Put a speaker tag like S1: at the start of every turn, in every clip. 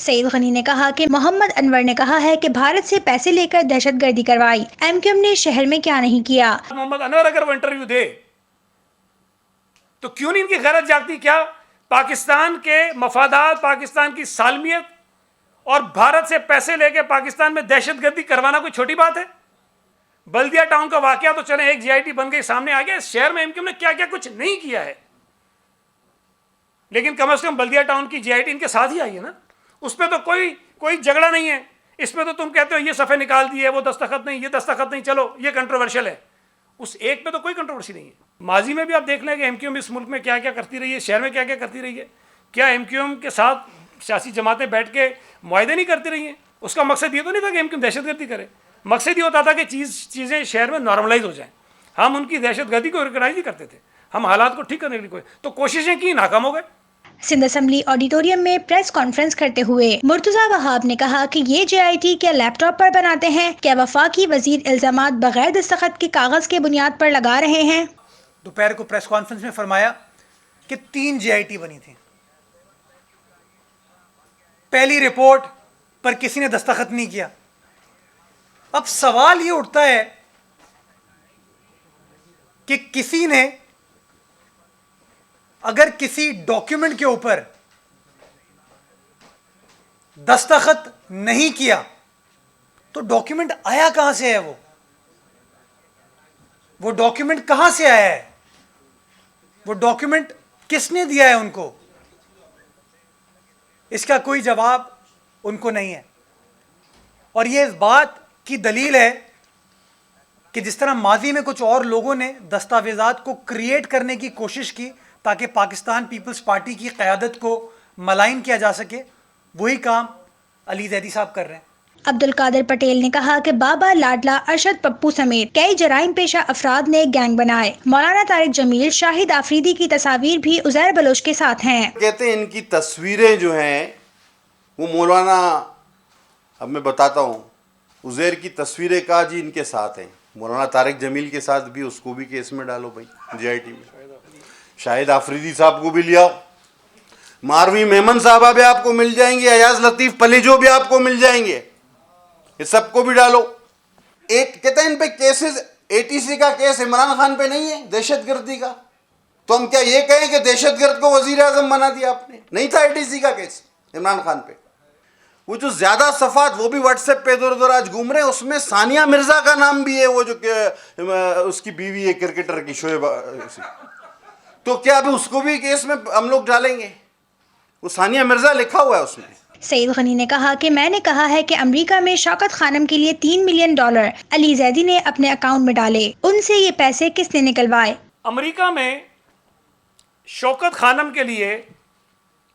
S1: सईद गनी ने कहा कि मोहम्मद अनवर ने कहा है कि भारत से पैसे लेकर दहशतगर्दी करवाई, एमक्यूएम ने शहर में क्या नहीं किया।
S2: मोहम्मद अनवर अगर वो इंटरव्यू दे तो क्यों नहीं इनकी गैरत जागती? क्या पाकिस्तान के मफादात, पाकिस्तान की सालमियत और भारत से पैसे लेके पाकिस्तान में दहशतगर्दी करवाना कोई छोटी बात है? बल्दिया टाउन का वाकया तो चले एक जीआईटी बन गई, सामने आ गया। शहर में एमक्यूएम ने क्या क्या कुछ नहीं किया है, लेकिन कम से कम बल्दिया टाउन की जीआईटी इनके साथ ही आई है ना। उस पर तो कोई झगड़ा नहीं है। इस पर तो तुम कहते हो ये सफ़े निकाल दिए, वो दस्तखत नहीं, ये दस्तखत नहीं, चलो ये कंट्रोवर्शियल है। उस एक पे तो कोई कंट्रोवर्सी नहीं है। माजी में भी आप देख लें कि एमक्यूएम इस मुल्क में क्या क्या करती रही है, शहर में क्या क्या करती रही है। क्या एमक्यूएम के साथ सियासी जमातें बैठ के मुआहदे नहीं करती रही हैं? उसका मकसद ये तो नहीं था कि एमक्यूएम दहशतगर्दी करे। मकसद ये होता था कि चीज़ें शहर में नॉर्मलाइज हो जाएं। हम उनकी दहशतगर्दी को रिकॉग्नाइज नहीं करते थे, हम हालात को ठीक करने के लिए तो कोशिशें की, नाकाम हो गए।
S1: सिंध असेंबली ऑडिटोरियम में प्रेस कॉन्फ्रेंस करते हुए मुर्तजा वहाब ने कहा कि ये जीआईटी क्या लैपटॉप पर बनाते हैं? क्या वफाकी वजीर इल्जामात बगैर दस्तखत के कागज के बुनियाद पर लगा रहे हैं?
S3: दोपहर को प्रेस कॉन्फ्रेंस में फरमाया कि 3 जीआईटी बनी थी। पहली रिपोर्ट पर किसी ने दस्तखत नहीं किया। अब सवाल ये उठता है कि किसी ने अगर किसी डॉक्यूमेंट के ऊपर दस्तखत नहीं किया तो डॉक्यूमेंट आया कहां से है? वो डॉक्यूमेंट कहां से आया है? वो डॉक्यूमेंट किसने दिया है उनको? इसका कोई जवाब उनको नहीं है। और ये इस बात की दलील है कि जिस तरह माजी में कुछ और लोगों ने दस्तावेजात को क्रिएट करने की कोशिश की ताकि पाकिस्तान पीपल्स पार्टी की क़यादत को मलाइन किया जा सके, वही काम अली जैदी साहब कर रहे हैं।
S1: अब्दुल कादिर पटेल ने कहा कि बाबा लाडला, अरशद पप्पू समेत कई जराइम पेशा अफराद ने गैंग बनाए। मौलाना तारिक जमील, शाहिद आफरीदी की तस्वीर भी उजैर बलोच के साथ हैं।
S4: कहते हैं इनकी तस्वीरें जो हैं वो मौलाना, अब मैं बताता हूँ, उजैर की तस्वीरें का जी इनके साथ हैं। मौलाना तारिक जमील के साथ भी, उसको भी केस में डालो भाई, जीआईटी में। शाहिद आफरीदी साहब को भी लियाओ, मारवी मेमन साहबा भी आपको मिल जाएंगे, अयाज लतीफ़ पलेजो भी आपको मिल जाएंगे, ये सबको भी डालो। एक कहते हैं इन पे केसेस, एटीसी का केस इमरान खान पे नहीं है दहशतगर्दी का, तो हम क्या ये कहें कि दहशतगर्द को वजीर आजम बना दिया आपने? नहीं था एटीसी का केस इमरान खान पे। वो जो ज्यादा सफात वो भी व्हाट्सएप पे इधर उधर आज घूम रहे हैं, उसमें सानिया मिर्जा का नाम भी है, वो जो उसकी बीवी है क्रिकेटर की, शोएब। तो क्या अभी उसको भी केस में हम लोग डालेंगे? वो सानिया मिर्जा लिखा हुआ है उसमें।
S1: सईद गनी ने कहा कि मैंने कहा है कि अमेरिका में शौकत खानम के लिए $3 मिलियन अली जैदी ने अपने अकाउंट में डाले, उनसे ये पैसे किसने निकलवाए?
S2: अमेरिका में शौकत खानम के लिए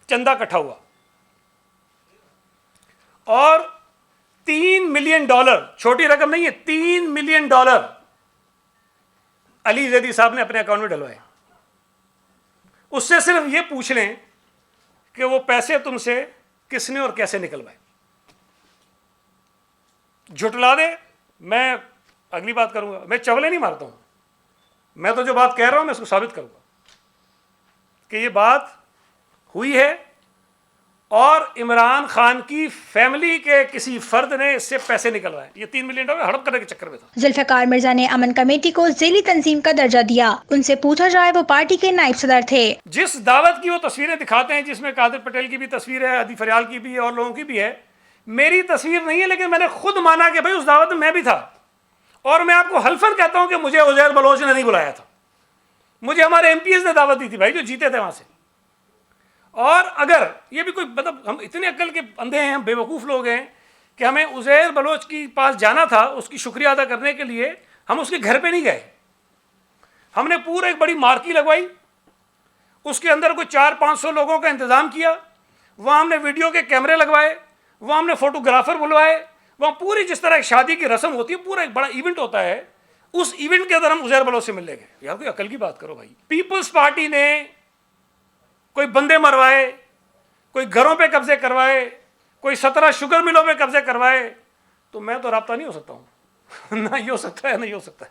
S2: चंदा इकट्ठा हुआ और $3 मिलियन, छोटी रकम नहीं है, $3 मिलियन अली जैदी साहब ने अपने अकाउंट में डलवाए। उससे सिर्फ ये पूछ लें कि वो पैसे तुमसे किसने और कैसे निकलवाए। झुटला दे, मैं अगली बात करूंगा। मैं चवले नहीं मारता हूं, मैं तो जो बात कह रहा हूं मैं उसको साबित करूंगा कि ये बात हुई है और इमरान खान की फैमिली के किसी फर्द ने इससे पैसे निकलवाए। ये $3 मिलियन हड़प करने के चक्कर में था।
S1: जुल्फिकार मिर्जा ने अमन कमेटी को ज़ेली तंजीम का दर्जा दिया, उनसे पूछा जाए वो पार्टी के नायब सदर थे।
S2: जिस दावत की वो तस्वीरें दिखाते हैं, जिसमें कादिर पटेल की भी तस्वीर है, अदी फरियाल की भी है और लोगों की भी है, मेरी तस्वीर नहीं है, लेकिन मैंने खुद माना कि भाई उस दावत में मैं भी था। और मैं आपको हल्फन कहता हूं कि मुझे उजैर बलोच ने नहीं बुलाया था, मुझे हमारे MPs ने दावत दी थी भाई, जो जीते थे वहां से। और अगर ये भी कोई, मतलब हम इतने अक्ल के अंधे हैं, हम बेवकूफ़ लोग हैं कि हमें उजैर बलोच के पास जाना था उसकी शुक्रिया अदा करने के लिए, हम उसके घर पे नहीं गए। हमने पूरा एक बड़ी मार्की लगवाई, उसके अंदर कोई 400-500 लोगों का इंतज़ाम किया, वहाँ हमने वीडियो के कैमरे लगवाए, वहाँ हमने फोटोग्राफर बुलवाए, वहाँ पूरी जिस तरह एक शादी की रस्म होती है, पूरा एक बड़ा इवेंट होता है, उस इवेंट के अंदर हम उजैर बलोच से मिलने गए। यार कोई अकल की बात करो भाई। पीपल्स पार्टी ने कोई बंदे मरवाए, कोई घरों पे कब्जे करवाए, कोई 17 शुगर मिलों पे कब्जे करवाए, तो मैं तो राब्ता नहीं हो सकता हूँ ना ये हो सकता है, नहीं हो सकता है।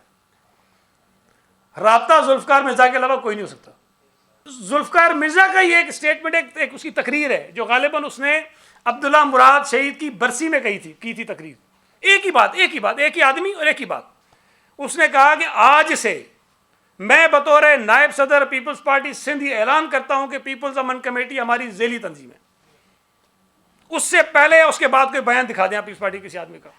S2: राब्ता जुल्फकार मिर्जा के अलावा कोई नहीं हो सकता। जुल्फकार मिर्जा का ही एक स्टेटमेंट, एक उसकी तकरीर है जो गालिबन उसने अब्दुल्ला मुराद शहीद की बरसी में की थी तकरीर। एक ही बात, एक ही आदमी और एक ही बात। उसने कहा कि आज से मैं बतौर नायब सदर पीपल्स पार्टी सिंध ये ऐलान करता हूं कि पीपल्स अमन कमेटी हमारी ज़ेली तंजीम है। उससे पहले उसके बाद कोई बयान दिखा दें पीपल्स पार्टी किसी आदमी का।